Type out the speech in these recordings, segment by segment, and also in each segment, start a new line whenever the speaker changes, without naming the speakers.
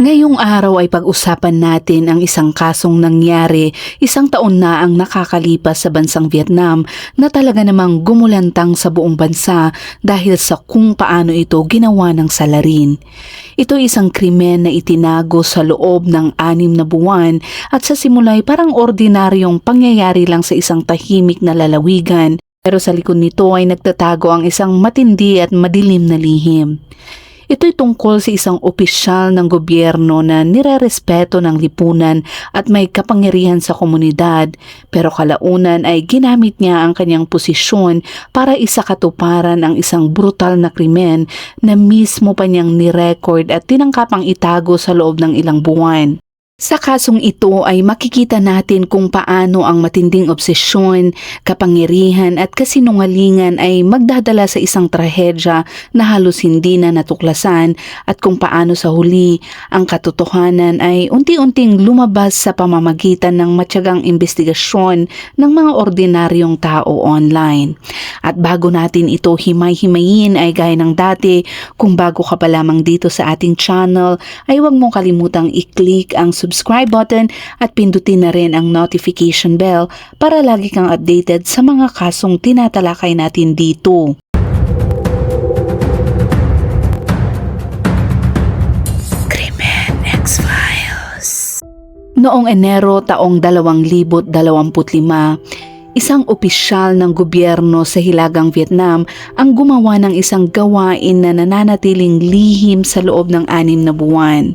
Ngayong araw ay pag-usapan natin ang isang kasong nangyari 1 taon na ang nakakalipas sa bansang Vietnam na talaga namang gumulantang sa buong bansa dahil sa kung paano ito ginawa ng salarin. Ito ay isang krimen na itinago sa loob ng 6 na buwan at sa simula ay parang ordinaryong pangyayari lang sa isang tahimik na lalawigan, pero sa likod nito ay nagtatago ang isang matindi at madilim na lihim. Ito'y tungkol sa isang opisyal ng gobyerno na nirerespeto ng lipunan at may kapangyarihan sa komunidad, pero kalaunan ay ginamit niya ang kanyang posisyon para isakatuparan ang isang brutal na krimen na mismo pa niyang nirecord at tinangkapang itago sa loob ng ilang buwan. Sa kasong ito ay makikita natin kung paano ang matinding obsesyon, kapangyarihan at kasinungalingan ay magdadala sa isang trahedya na halos hindi na natuklasan at kung paano sa huli ang katotohanan ay unti-unting lumabas sa pamamagitan ng matyagang investigasyon ng mga ordinaryong tao online. At bago natin ito himay-himayin ay gaya ng dati, kung bago ka pa lamang dito sa ating channel ay huwag mong kalimutang i-click ang subscribe button at pindutin na rin ang notification bell para lagi kang updated sa mga kasong tinatalakay natin dito. Krimen X-Files. Noong Enero taong 2025, isang opisyal ng gobyerno sa Hilagang Vietnam ang gumawa ng isang gawain na nananatiling lihim sa loob ng 6 na buwan.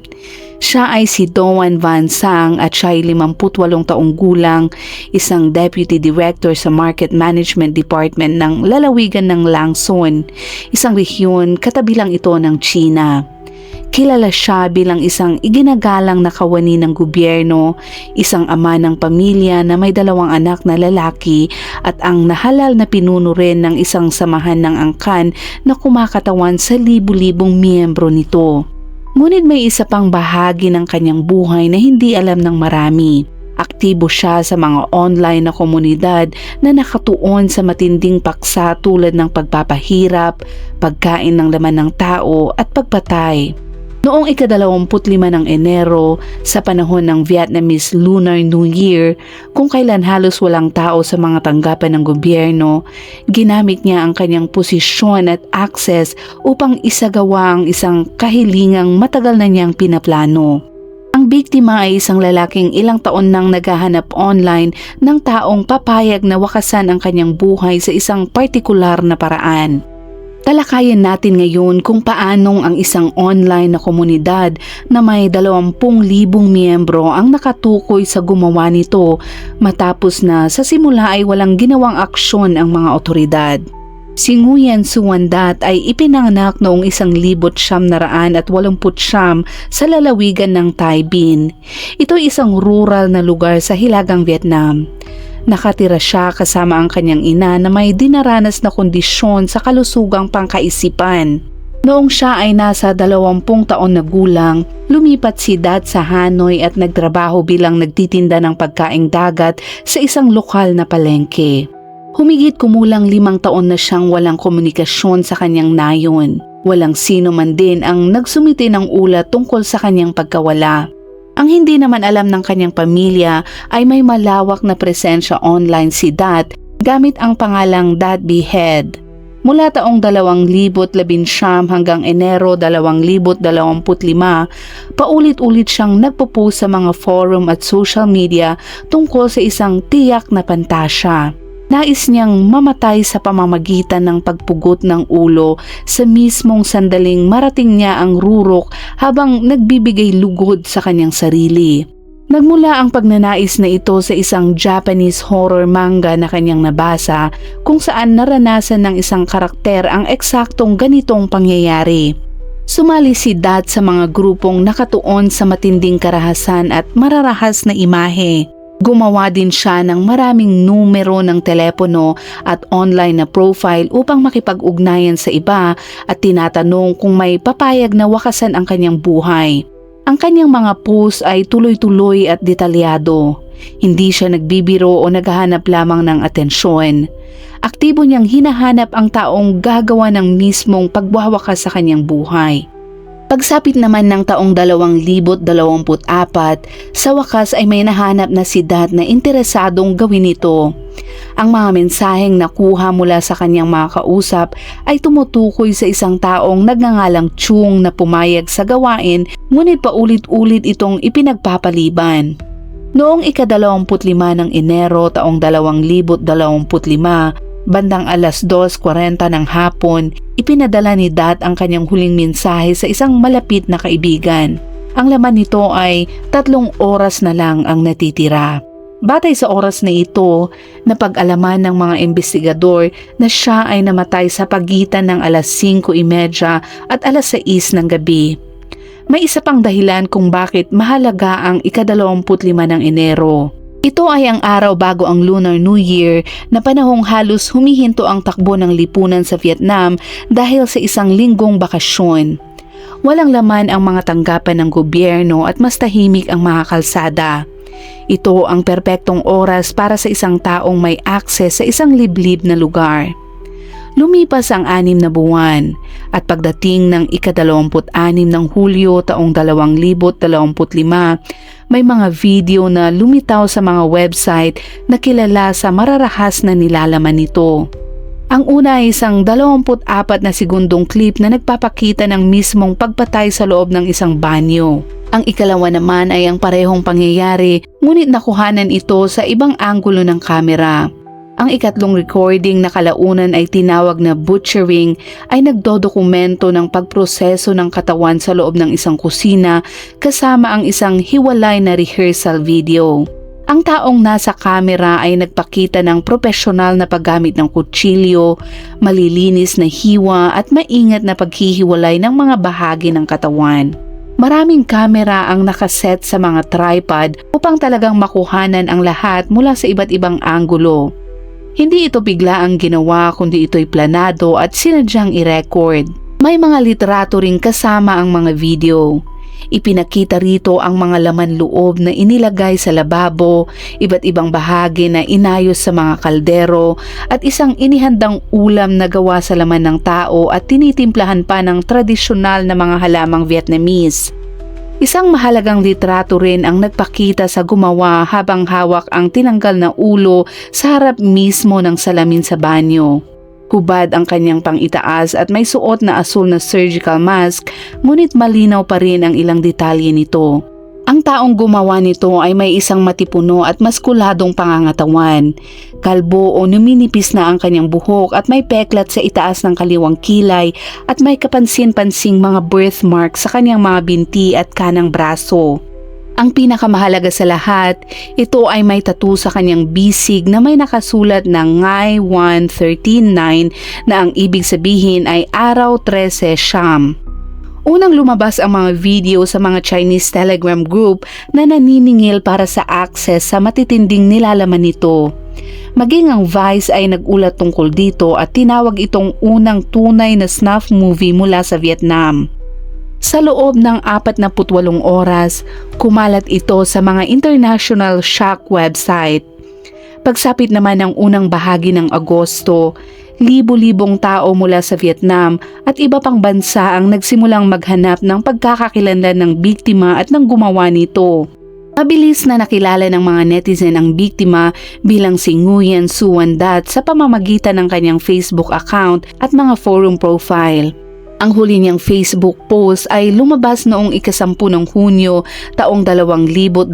Siya ay si Doan Van Sang at siya ay 58 taong gulang, isang Deputy Director sa Market Management Department ng lalawigan ng Lang Son, isang rehiyon katabi lang ito ng China. Kilala siya bilang isang iginagalang na kawani ng gobyerno, isang ama ng pamilya na may 2 anak na lalaki at ang nahalal na pinuno rin ng isang samahan ng angkan na kumakatawan sa libu-libong miyembro nito. Ngunit may isa pang bahagi ng kanyang buhay na hindi alam ng marami. Aktibo siya sa mga online na komunidad na nakatuon sa matinding paksa tulad ng pagpapahirap, pagkain ng laman ng tao at pagpatay. Noong ika-25 ng Enero, sa panahon ng Vietnamese Lunar New Year, kung kailan halos walang tao sa mga tanggapan ng gobyerno, ginamit niya ang kanyang posisyon at access upang isagawa ang isang kahilingang matagal na niyang pinaplano. Ang biktima ay isang lalaking ilang taon nang naghahanap online ng taong papayag na wakasan ang kanyang buhay sa isang partikular na paraan. Talakayan natin ngayon kung paanong ang isang online na komunidad na may 20,000 miyembro ang nakatukoy sa gumawa nito matapos na sa simula ay walang ginawang aksyon ang mga otoridad. Si Nguyen Xuan Dat ay ipinanganak noong 1989 sa lalawigan ng Tai Binh. Ito ay isang rural na lugar sa Hilagang Vietnam. Nakatira siya kasama ang kanyang ina na may dinaranas na kondisyon sa kalusugang pangkaisipan. Noong siya ay nasa 20 taon na gulang, lumipat si Dat sa Hanoi at nagtrabaho bilang nagtitinda ng pagkaing dagat sa isang lokal na palengke. Humigit kumulang 5 taon na siyang walang komunikasyon sa kanyang nayon. Walang sino man din ang nagsumiti ng ulat tungkol sa kanyang pagkawala. Ang hindi naman alam ng kanyang pamilya ay may malawak na presensya online si Dat gamit ang pangalang Dat Behead. Mula taong 2019 hanggang Enero 2025, paulit-ulit siyang nagpo-post sa mga forum at social media tungkol sa isang tiyak na pantasya. Nais niyang mamatay sa pamamagitan ng pagpugot ng ulo sa mismong sandaling marating niya ang rurok habang nagbibigay lugod sa kanyang sarili. Nagmula ang pagnanais na ito sa isang Japanese horror manga na kanyang nabasa kung saan naranasan ng isang karakter ang eksaktong ganitong pangyayari. Sumali si Dat sa mga grupong nakatuon sa matinding karahasan at mararahas na imahe. Gumawa din siya ng maraming numero ng telepono at online na profile upang makipag-ugnayan sa iba at tinatanong kung may papayag na wakasan ang kanyang buhay. Ang kanyang mga post ay tuloy-tuloy at detalyado. Hindi siya nagbibiro o naghahanap lamang ng atensyon. Aktibo niyang hinahanap ang taong gagawa ng mismong pagwawakas sa kanyang buhay. Pagsapit naman ng taong 2024, sa wakas ay may nahanap na si Dat na interesadong gawin ito. Ang mga mensaheng nakuha mula sa kanyang mga kausap ay tumutukoy sa isang taong nagngangalang Chung na pumayag sa gawain, ngunit paulit-ulit itong ipinagpapaliban. Noong ika-25 ng Enero taong 2025, bandang alas 2:40 ng hapon, ipinadala ni Dat ang kanyang huling mensahe sa isang malapit na kaibigan. Ang laman nito ay 3 oras na lang ang natitira. Batay sa oras na ito, napag-alaman ng mga investigador na siya ay namatay sa pagitan ng alas 5:30 at alas 6 ng gabi. May isa pang dahilan kung bakit mahalaga ang ika-25 ng Enero. Ito ay ang araw bago ang Lunar New Year na panahong halos humihinto ang takbo ng lipunan sa Vietnam dahil sa isang linggong bakasyon. Walang laman ang mga tanggapan ng gobyerno at mas tahimik ang mga kalsada. Ito ang perpektong oras para sa isang taong may akses sa isang liblib na lugar. Lumipas ang 6 na buwan at pagdating ng ika-26 ng Hulyo taong 2025, may mga video na lumitaw sa mga website na kilala sa mararahas na nilalaman nito. Ang una ay isang 24 na segundong clip na nagpapakita ng mismong pagpatay sa loob ng isang banyo. Ang ikalawa naman ay ang parehong pangyayari, ngunit nakuhanan ito sa ibang anggulo ng kamera. Ang ikatlong recording na kalaunan ay tinawag na butchering ay nagdodokumento ng pagproseso ng katawan sa loob ng isang kusina kasama ang isang hiwalay na rehearsal video. Ang taong nasa kamera ay nagpakita ng propesyonal na paggamit ng kutsilyo, malilinis na hiwa at maingat na paghihiwalay ng mga bahagi ng katawan. Maraming kamera ang nakaset sa mga tripod upang talagang makuhanan ang lahat mula sa iba't ibang anggulo. Hindi ito bigla ang ginawa kundi ito'y planado at sinadyang i-record. May mga literato ring kasama ang mga video. Ipinakita rito ang mga laman loob na inilagay sa lababo, iba't ibang bahagi na inayos sa mga kaldero at isang inihandang ulam na gawa sa laman ng tao at tinitimplahan pa ng tradisyonal na mga halamang Vietnamese. Isang mahalagang litrato rin ang nagpakita sa gumawa habang hawak ang tinanggal na ulo sa harap mismo ng salamin sa banyo. Hubad ang kanyang pang-itaas at may suot na asul na surgical mask, ngunit malinaw pa rin ang ilang detalye nito. Ang taong gumawa nito ay may isang matipuno at maskuladong pangangatawan. Kalbo o numinipis na ang kanyang buhok at may peklat sa itaas ng kaliwang kilay at may kapansin-pansing mga birthmark sa kanyang mga binti at kanang braso. Ang pinakamahalaga sa lahat, ito ay may tattoo sa kanyang bisig na may nakasulat na Ngai 113.9 na ang ibig sabihin ay araw 13 Siyam. Unang lumabas ang mga video sa mga Chinese Telegram group na naniningil para sa access sa matitinding nilalaman nito. Maging ang Vice ay nagulat tungkol dito at tinawag itong unang tunay na snuff movie mula sa Vietnam. Sa loob ng 48 oras, kumalat ito sa mga international shock website. Pagsapit naman ng unang bahagi ng Agosto, libo-libong tao mula sa Vietnam at iba pang bansa ang nagsimulang maghanap ng pagkakakilanlan ng biktima at ng gumawa nito. Mabilis na nakilala ng mga netizen ang biktima bilang si Nguyen Xuan Dat sa pamamagitan ng kanyang Facebook account at mga forum profile. Ang huli niyang Facebook post ay lumabas noong ika-10 ng Hunyo taong 2025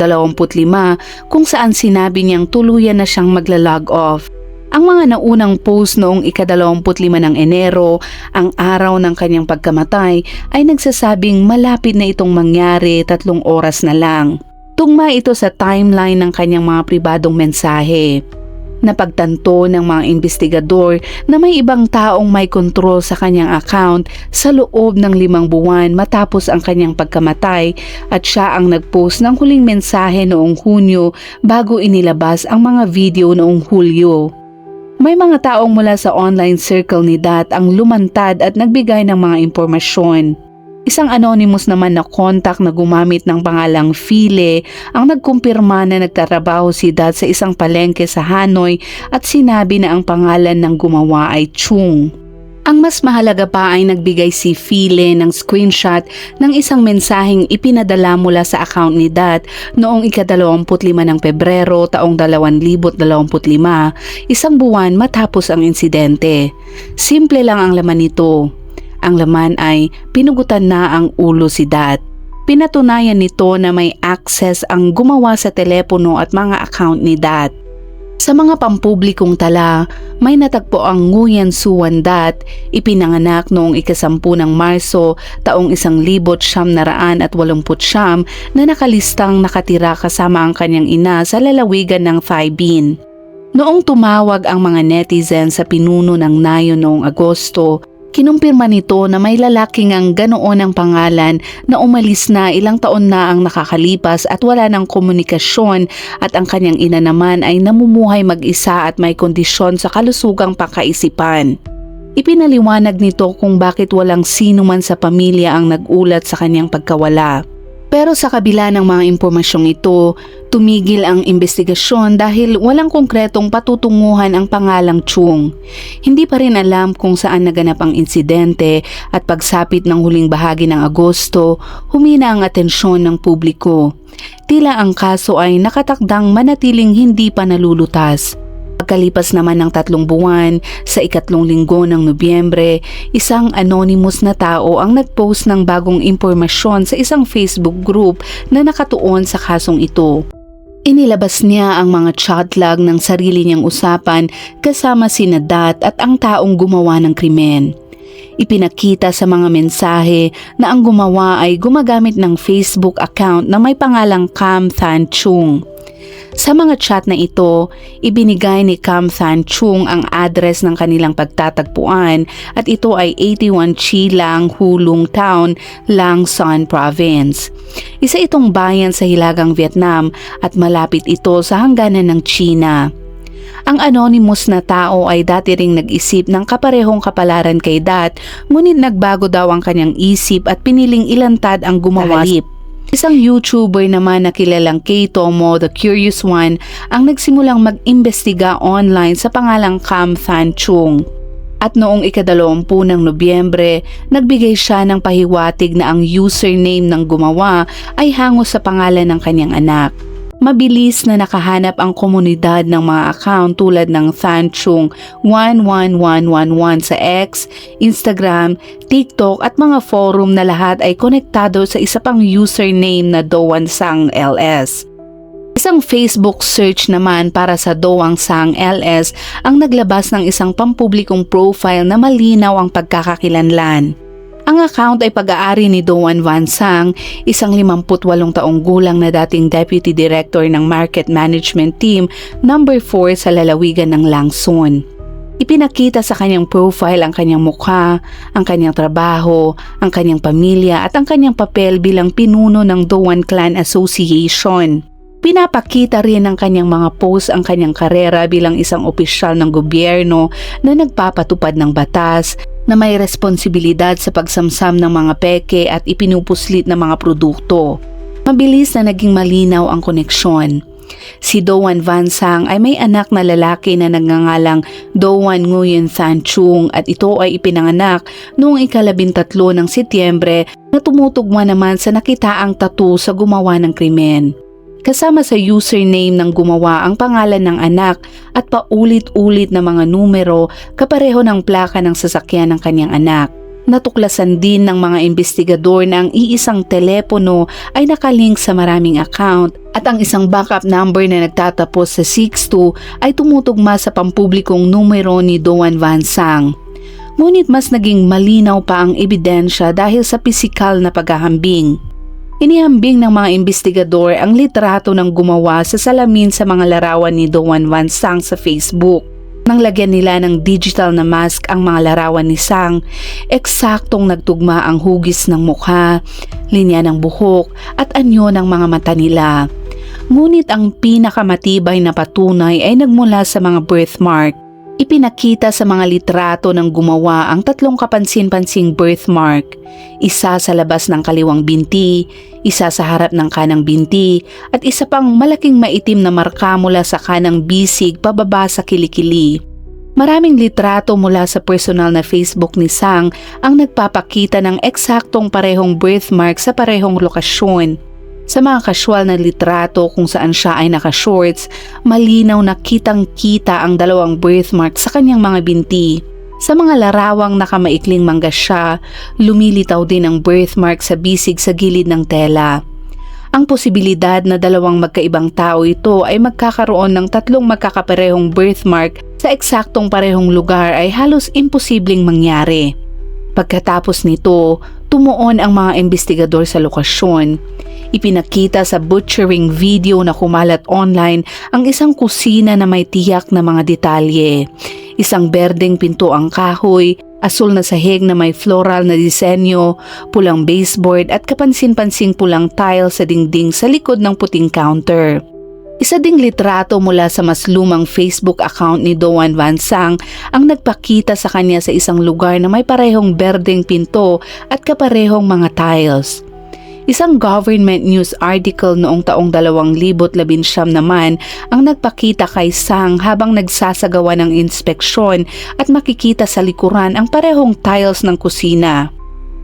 kung saan sinabi niyang tuluyan na siyang magla-log off. Ang mga naunang post noong ika-25 ng Enero, ang araw ng kanyang pagkamatay, ay nagsasabing malapit na itong mangyari 3 oras na lang. Tugma ito sa timeline ng kanyang mga pribadong mensahe. Napagtanto ng mga investigador na may ibang taong may kontrol sa kanyang account sa loob ng 5 buwan matapos ang kanyang pagkamatay at siya ang nagpost ng huling mensahe noong Hunyo bago inilabas ang mga video noong Hulyo. May mga taong mula sa online circle ni Dat ang lumantad at nagbigay ng mga impormasyon. Isang anonymous naman na kontak na gumamit ng pangalang File ang nagkumpirma na nagtatrabaho si Dat sa isang palengke sa Hanoi at sinabi na ang pangalan ng gumawa ay Chung. Ang mas mahalaga pa ay nagbigay si File ng screenshot ng isang mensaheng ipinadala mula sa account ni Dat noong ika-25 ng Pebrero taong 2025, isang buwan matapos ang insidente. Simple lang ang laman nito. Ang laman ay pinugutan na ang ulo si Dat. Pinatunayan nito na may access ang gumawa sa telepono at mga account ni Dat. Sa mga pampublikong tala, may natagpo ang Nguyen Xuan Dat, ipinanganak noong ika-10 ng Marso taong 1989 na nakalistang nakatira kasama ang kanyang ina sa lalawigan ng Phi Binh. Noong tumawag ang mga netizen sa pinuno ng Nayo noong Agosto, kinumpirma nito na may lalaking ang ganoon ang pangalan na umalis na ilang taon na ang nakakalipas at wala ng komunikasyon at ang kanyang ina naman ay namumuhay mag-isa at may kondisyon sa kalusugang pangkaisipan. Ipinaliwanag nito kung bakit walang sino man sa pamilya ang nag-ulat sa kanyang pagkawala. Pero sa kabila ng mga impormasyong ito, tumigil ang investigasyon dahil walang konkretong patutunguhan ang pangalang Chung. Hindi pa rin alam kung saan naganap ang insidente at pagsapit ng huling bahagi ng Agosto, humina ang atensyon ng publiko. Tila ang kaso ay nakatakdang manatiling hindi pa nalulutas. Pagkalipas naman ng 3 buwan, sa ika-3 linggo ng Nobyembre, isang anonymous na tao ang nagpost ng bagong impormasyon sa isang Facebook group na nakatuon sa kasong ito. Inilabas niya ang mga chat log ng sarili niyang usapan kasama sina Dat at ang taong gumawa ng krimen. Ipinakita sa mga mensahe na ang gumawa ay gumagamit ng Facebook account na may pangalang Cam Than Chung. Sa mga chat na ito, ibinigay ni Cam Than Chung ang address ng kanilang pagtatagpuan at ito ay 81 Chi Lang Hulung Town, Lang Son Province. Isa itong bayan sa hilagang Vietnam at malapit ito sa hangganan ng China. Ang anonymous na tao ay dati ring nag-isip ng kaparehong kapalaran kay Dat, ngunit nagbago daw ang kanyang isip at piniling ilantad ang gumawa. Isang YouTuber naman na kilalang K-Tomo, The Curious One, ang nagsimulang mag-imbestiga online sa pangalang Cam Than Chung. At noong ika-20 ng Nobyembre, nagbigay siya ng pahiwatig na ang username ng gumawa ay hango sa pangalan ng kanyang anak. Mabilis na nakahanap ang komunidad ng mga account tulad ng Than Chung 11111 sa X, Instagram, TikTok at mga forum na lahat ay konektado sa isa pang username na Doan Sang LS. Isang Facebook search naman para sa Doan Sang LS ang naglabas ng isang pampublikong profile na malinaw ang pagkakakilanlan. Ang account ay pag-aari ni Doan Van Sang, isang 58 taong gulang na dating Deputy Director ng Market Management Team number 4 sa lalawigan ng Lang Son. Ipinakita sa kanyang profile ang kanyang mukha, ang kanyang trabaho, ang kanyang pamilya at ang kanyang papel bilang pinuno ng Doan Clan Association. Pinapakita rin ng kanyang mga post ang kanyang karera bilang isang opisyal ng gobyerno na nagpapatupad ng batas, na may responsibilidad sa pagsamsam ng mga peke at ipinupuslit ng mga produkto. Mabilis na naging malinaw ang koneksyon. Si Doan Van Sang ay may anak na lalaki na nagngangalang Doan Nguyen Than Chung at ito ay ipinanganak noong ika-13 ng Setyembre na tumutugma naman sa nakitaang tattoo sa gumawa ng krimen. Kasama sa username ng gumawa ang pangalan ng anak at paulit-ulit na mga numero kapareho ng plaka ng sasakyan ng kanyang anak. Natuklasan din ng mga investigador na ang iisang telepono ay nakalink sa maraming account at ang isang backup number na nagtatapos sa 62 ay tumutugma sa pampublikong numero ni Doan Van Sang. Ngunit mas naging malinaw pa ang ebidensya dahil sa pisikal na paghahambing. Inihambing ng mga investigador ang litrato ng gumawa sa salamin sa mga larawan ni Doan Van Sang sa Facebook. Nang lagyan nila ng digital na mask ang mga larawan ni Sang, eksaktong nagtugma ang hugis ng mukha, linya ng buhok at anyo ng mga mata nila. Ngunit ang pinakamatibay na patunay ay nagmula sa mga birthmark. Ipinakita sa mga litrato ng gumawa ang 3 kapansin-pansing birthmark, isa sa labas ng kaliwang binti, isa sa harap ng kanang binti, at isa pang malaking maitim na marka mula sa kanang bisig pababa sa kilikili. Maraming litrato mula sa personal na Facebook ni Sang ang nagpapakita ng eksaktong parehong birthmark sa parehong lokasyon. Sa mga casual na litrato kung saan siya ay naka-shorts, malinaw na kitang-kita ang dalawang birthmark sa kanyang mga binti. Sa mga larawang nakamaikling mangga siya, lumilitaw din ang birthmark sa bisig sa gilid ng tela. Ang posibilidad na dalawang magkaibang tao ito ay magkakaroon ng tatlong magkakaparehong birthmark sa eksaktong parehong lugar ay halos imposibleng mangyari. Pagkatapos nito, tumuon ang mga investigador sa lokasyon. Ipinakita sa butchering video na kumalat online ang isang kusina na may tiyak na mga detalye. Isang berdeng pinto ang kahoy, asul na sahig na may floral na disenyo, pulang baseboard at kapansin-pansing pulang tile sa dingding sa likod ng puting counter. Isa ding litrato mula sa mas lumang Facebook account ni Doan Van Sang ang nagpakita sa kanya sa isang lugar na may parehong berdeng pinto at kaparehong mga tiles. Isang government news article noong taong 2019 naman ang nagpakita kay Sang habang nagsasagawa ng inspeksyon at makikita sa likuran ang parehong tiles ng kusina.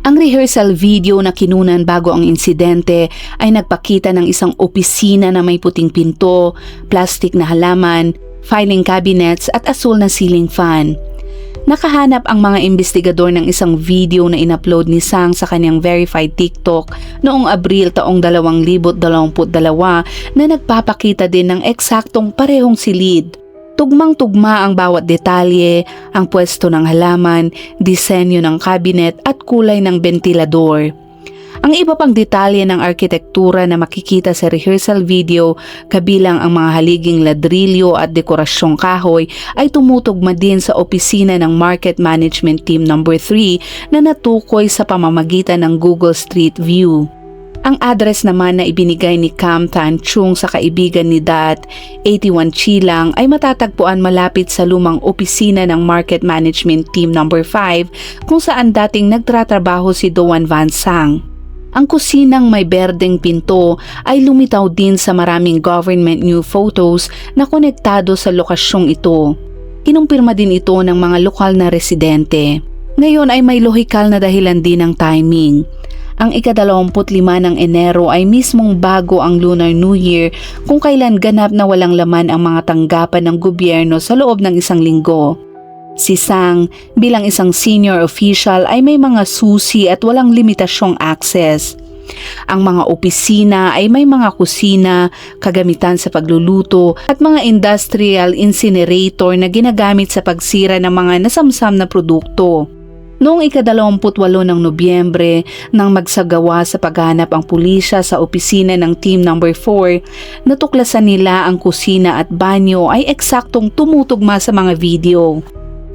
Ang rehearsal video na kinunan bago ang insidente ay nagpakita ng isang opisina na may puting pinto, plastic na halaman, filing cabinets at asul na ceiling fan. Nakahanap ang mga investigador ng isang video na inupload ni Sang sa kanyang verified TikTok noong Abril taong 2022 na nagpapakita din ng eksaktong parehong silid. Tugmang-tugma ang bawat detalye, ang pwesto ng halaman, disenyo ng cabinet at kulay ng ventilador. Ang iba pang detalye ng arkitektura na makikita sa rehearsal video, kabilang ang mga haliging ladrilyo at dekorasyong kahoy, ay tumutugma din sa opisina ng Market Management Team No. 3 na natukoy sa pamamagitan ng Google Street View. Ang address naman na ibinigay ni Cam Tan Chung sa kaibigan ni Dat, 81 Chilang, ay matatagpuan malapit sa lumang opisina ng Market Management Team No. 5 kung saan dating nagtratrabaho si Doan Van Sang. Ang kusinang may berdeng pinto ay lumitaw din sa maraming government new photos na konektado sa lokasyong ito. Kinumpirma din ito ng mga lokal na residente. Ngayon ay may lohikal na dahilan din ng timing. Ang ika-25 ng Enero ay mismong bago ang Lunar New Year kung kailan ganap na walang laman ang mga tanggapan ng gobyerno sa loob ng isang linggo. Si Sang bilang isang senior official ay may mga susi at walang limitasyong access. Ang mga opisina ay may mga kusina, kagamitan sa pagluluto at mga industrial incinerator na ginagamit sa pagsira ng mga nasamsam na produkto. Noong ika-28 ng Nobyembre, nang magsagawa sa paghanap ang pulisya sa opisina ng Team No. 4, natuklasan nila ang kusina at banyo ay eksaktong tumutugma sa mga video.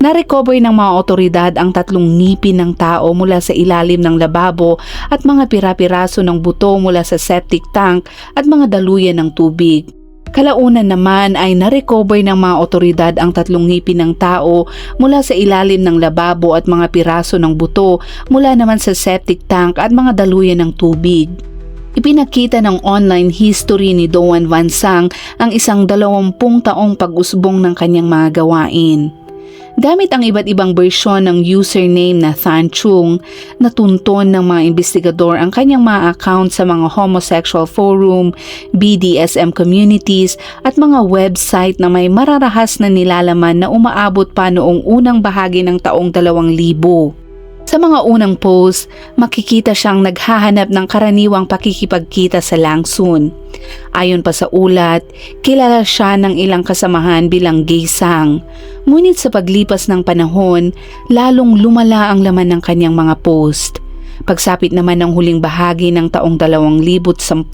Na-recover ng mga otoridad ang 3 ngipin ng tao mula sa ilalim ng lababo at mga pira-piraso ng buto mula sa septic tank at mga daluyan ng tubig. Kalaunan naman ay na-recover ng mga otoridad ang 3 ngipin ng tao mula sa ilalim ng lababo at mga piraso ng buto mula naman sa septic tank at mga daluyan ng tubig. Ipinakita ng online history ni Doan Van Sang ang isang 20 taong pag-usbong ng kanyang mga gawain. Gamit ang iba't ibang bersyon ng username na Than Chung, natunton ng mga investigador ang kanyang mga account sa mga homosexual forum, BDSM communities at mga website na may mararahas na nilalaman na umaabot pa noong unang bahagi ng taong 2000. Sa mga unang post, makikita siyang naghahanap ng karaniwang pakikipagkita sa Langsun. Ayon pa sa ulat, kilala siya ng ilang kasamahan bilang gay Sang. Ngunit sa paglipas ng panahon, lalong lumala ang laman ng kanyang mga post. Pagsapit naman ng huling bahagi ng taong 2010,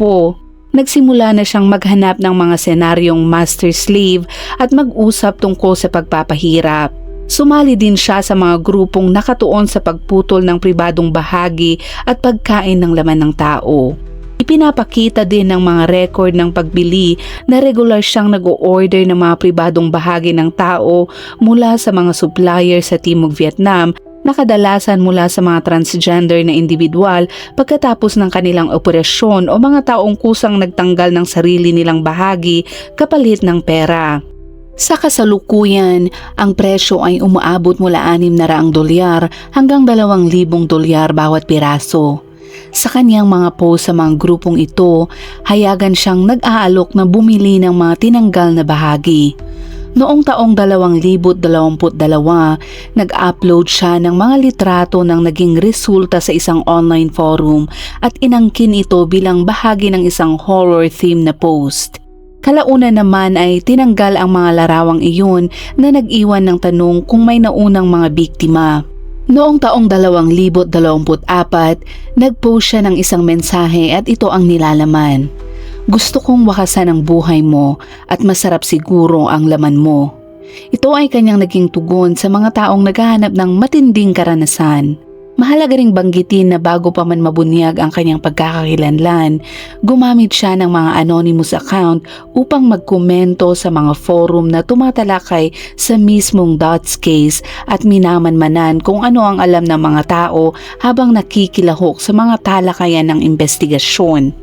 nagsimula na siyang maghanap ng mga senaryong master-slave at mag-usap tungkol sa pagpapahirap. Sumali din siya sa mga grupong nakatuon sa pagputol ng pribadong bahagi at pagkain ng laman ng tao. Ipinapakita din ng mga record ng pagbili na regular siyang nag-o-order ng mga pribadong bahagi ng tao mula sa mga supplier sa Timog Vietnam na kadalasan mula sa mga transgender na individual pagkatapos ng kanilang operasyon o mga taong kusang nagtanggal ng sarili nilang bahagi kapalit ng pera. Sa kasalukuyan, ang presyo ay umaabot mula $600 hanggang $2,000 bawat piraso. Sa kanyang mga post sa mga grupong ito, hayagan siyang nag-aalok na bumili ng mga tinanggal na bahagi. Noong taong 2022, nag-upload siya ng mga litrato ng naging resulta sa isang online forum at inangkin ito bilang bahagi ng isang horror theme na post. Kalauna naman ay tinanggal ang mga larawang iyon na nag-iwan ng tanong kung may naunang mga biktima. Noong taong 2024, nag-post siya ng isang mensahe at ito ang nilalaman. Gusto kong wakasan ang buhay mo at masarap siguro ang laman mo. Ito ay kanyang naging tugon sa mga taong naghahanap ng matinding karanasan. Mahalaga ring banggitin na bago pa man mabunyag ang kanyang pagkakakilanlan, gumamit siya ng mga anonymous account upang magkomento sa mga forum na tumatalakay sa mismong Dots case at minamanmanan kung ano ang alam ng mga tao habang nakikilahok sa mga talakayan ng investigasyon.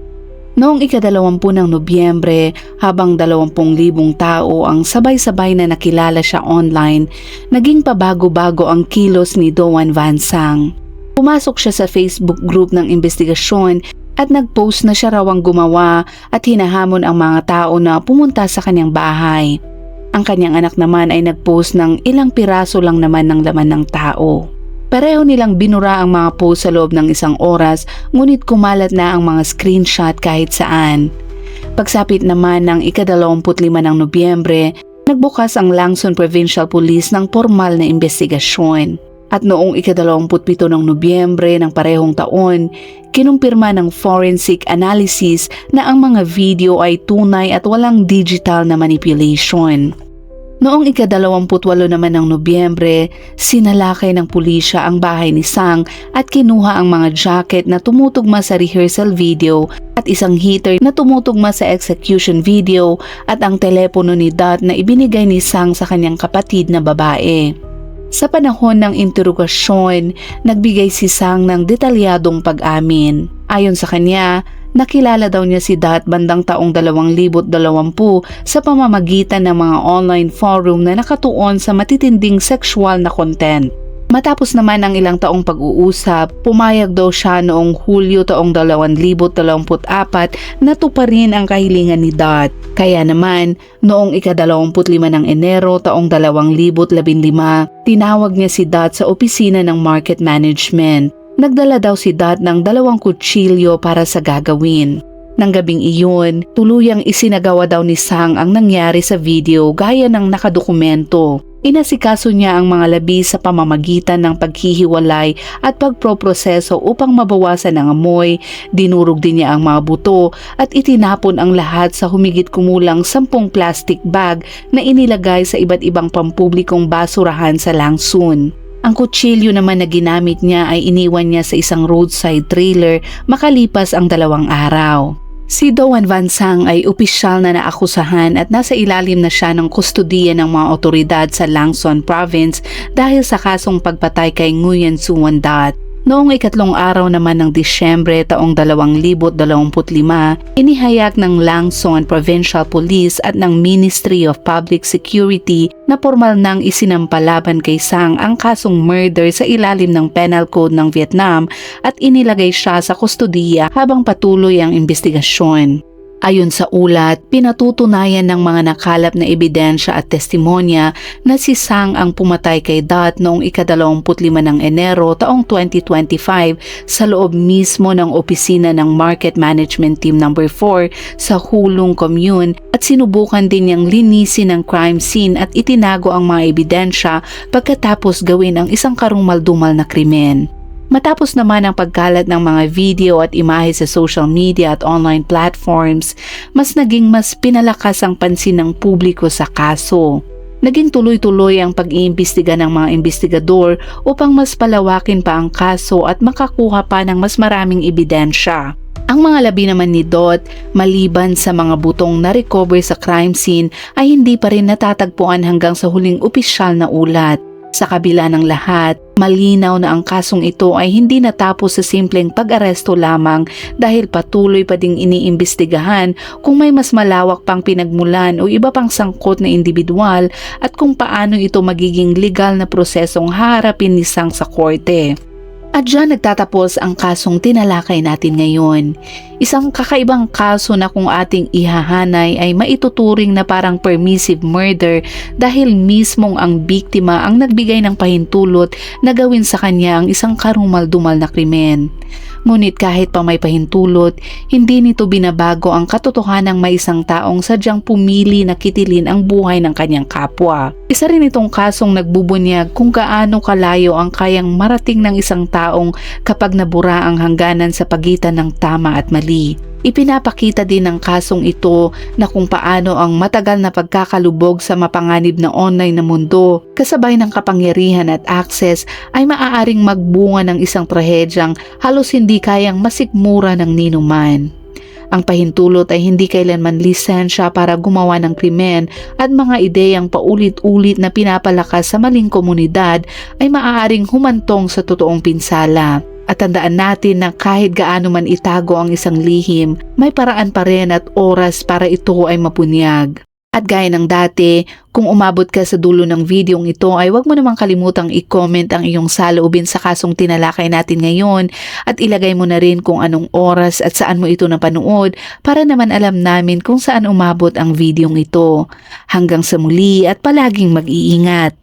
Noong ika-20 ng Nobyembre, habang 20,000 tao ang sabay-sabay na nakilala siya online, naging pabago-bago ang kilos ni Doan Van Sang. Pumasok siya sa Facebook group ng investigasyon at nag-post na siya raw ang gumawa at hinahamon ang mga tao na pumunta sa kanyang bahay. Ang kanyang anak naman ay nag-post ng ilang piraso lang naman ng laman ng tao. Pareho nilang binura ang mga post sa loob ng isang oras, ngunit kumalat na ang mga screenshot kahit saan. Pagsapit naman ng ika-25 ng Nobyembre, nagbukas ang Langson Provincial Police ng formal na investigasyon. At noong ika-27 ng Nobyembre ng parehong taon, kinumpirma ng forensic analysis na ang mga video ay tunay at walang digital na manipulation. Noong ika-28 naman ng Nobyembre, sinalakay ng pulisya ang bahay ni Sang at kinuha ang mga jacket na tumutugma sa rehearsal video at isang heater na tumutugma sa execution video at ang telepono ni Dot na ibinigay ni Sang sa kanyang kapatid na babae. Sa panahon ng interogasyon, nagbigay si Sang ng detalyadong pag-amin. Ayon sa kanya, nakilala daw niya si Dot bandang taong 2020 sa pamamagitan ng mga online forum na nakatuon sa matitinding sexual na content. Matapos naman ang ilang taong pag-uusap, pumayag daw siya noong Hulyo taong 2024 na tuparin ang kahilingan ni Dot. Kaya naman, noong ika-25 ng Enero taong 2015, tinawag niya si Dot sa opisina ng market management. Nagdala daw si Dot ng 2 kutsilyo para sa gagawin. Nang gabing iyon, tuluyang isinagawa daw ni Sang ang nangyari sa video gaya ng nakadokumento. Inasikaso niya ang mga labi sa pamamagitan ng paghihiwalay at pagproproseso upang mabawasan ang amoy, dinurog din niya ang mga buto at itinapon ang lahat sa humigit kumulang 10 plastic bag na inilagay sa iba't ibang pampublikong basurahan sa Langsun. Ang kutsilyo naman na ginamit niya ay iniwan niya sa isang roadside trailer makalipas ang 2 araw. Si Doan Van Sang ay opisyal na naakusahan at nasa ilalim na siya ng kustudiya ng mga otoridad sa Langson Province dahil sa kasong pagpatay kay Nguyen Xuan Dot. Noong ika-3 araw naman ng Disyembre taong 2025, inihayag ng Langson Provincial Police at ng Ministry of Public Security na formal nang isinampalaban kay Sang ang kasong murder sa ilalim ng Penal Code ng Vietnam at inilagay siya sa kustudiya habang patuloy ang investigasyon. Ayon sa ulat, pinatutunayan ng mga nakalap na ebidensya at testimonya na si Sang ang pumatay kay Dot noong ika-25 ng Enero taong 2025 sa loob mismo ng opisina ng Market Management Team No. 4 sa Hulong Commune at sinubukan din niyang linisin ang crime scene at itinago ang mga ebidensya pagkatapos gawin ang isang karumaldumal na krimen. Matapos naman ang pagkalat ng mga video at imahe sa social media at online platforms, mas pinalakas ang pansin ng publiko sa kaso. Naging tuloy-tuloy ang pag-iimbestiga ng mga investigador upang mas palawakin pa ang kaso at makakuha pa ng mas maraming ebidensya. Ang mga labi naman ni Dot, maliban sa mga butong na-recover sa crime scene, ay hindi pa rin natatagpuan hanggang sa huling opisyal na ulat. Sa kabila ng lahat, malinaw na ang kasong ito ay hindi natapos sa simpleng pag-aresto lamang dahil patuloy pa ding iniimbestigahan kung may mas malawak pang pinagmulan o iba pang sangkot na individual at kung paano ito magiging legal na prosesong haharapin ni Sang sa korte. At dyan nagtatapos ang kasong tinalakay natin ngayon. Isang kakaibang kaso na kung ating ihahanay ay maituturing na parang permissive murder dahil mismong ang biktima ang nagbigay ng pahintulot na gawin sa kanya ang isang karumal-dumal na krimen. Ngunit kahit pa may pahintulot, hindi nito binabago ang katotohanang may isang taong sadyang pumili na kitilin ang buhay ng kanyang kapwa. Isa rin itong kasong nagbubunyag kung gaano kalayo ang kayang marating ng isang taong kapag nabura ang hangganan sa pagitan ng tama at mali. Ipinapakita din ng kasong ito na kung paano ang matagal na pagkakalubog sa mapanganib na online na mundo, kasabay ng kapangyarihan at access ay maaaring magbunga ng isang trahedyang halos hindi kayang masikmura ng ninuman. Ang pahintulot ay hindi kailanman lisensya para gumawa ng krimen at mga ideyang paulit-ulit na pinapalakas sa maling komunidad ay maaaring humantong sa totoong pinsala. At tandaan natin na kahit gaano man itago ang isang lihim, may paraan pa rin at oras para ito ay mapunyag. At gaya ng dati, kung umabot ka sa dulo ng videong ito ay huwag mo namang kalimutang i-comment ang iyong saloobin sa kasong tinalakay natin ngayon at ilagay mo na rin kung anong oras at saan mo ito napanood para naman alam namin kung saan umabot ang videong ito. Hanggang sa muli at palaging mag-iingat.